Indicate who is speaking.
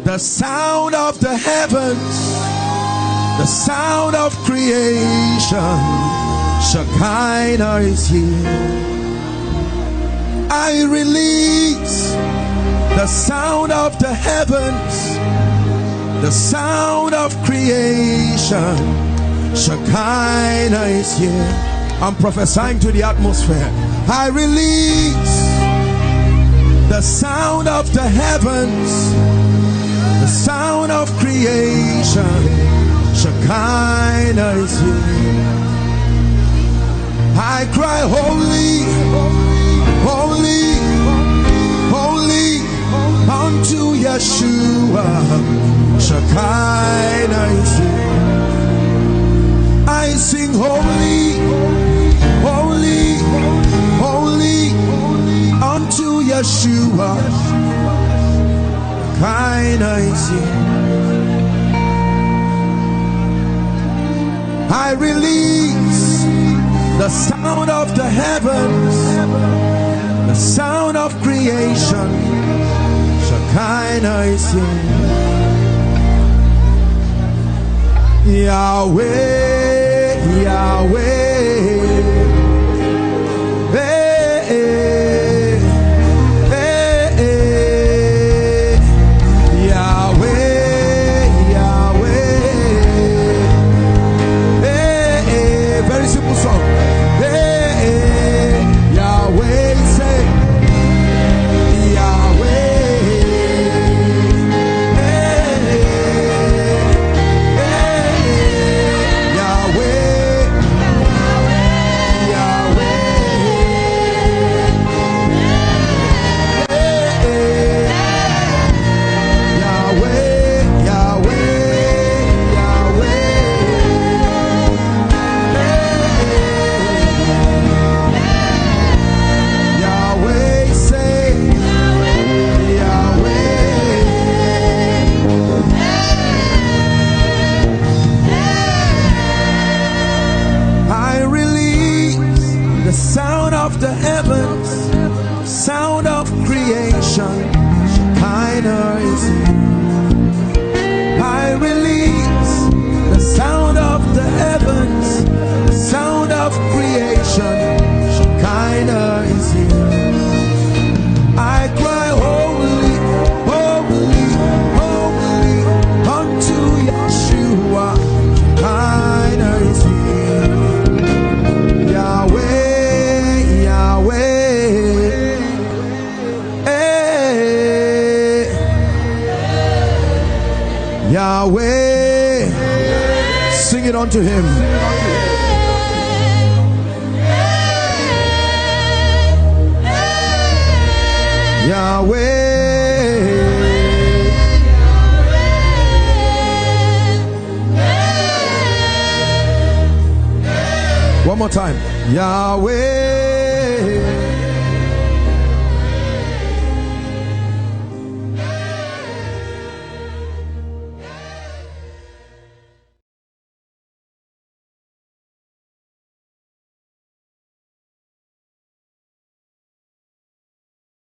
Speaker 1: The sound of the heavens, the sound of creation. Shakainah is here. I release the sound of the heavens, the sound of creation. Shakainah is here. I'm prophesying to the atmosphere. I release the sound of the heavens, the sound of creation. Shakainah is here. I cry, holy, holy, holy, unto Yeshua. Shakainah is here. I sing, holy, holy, holy, unto Yeshua. Shakainah is here. I release the sound of the heavens, the sound of creation. Shakainah is here. Yahweh, Yahweh. Yahweh, sing it unto him. Yahweh, one more time. Yahweh.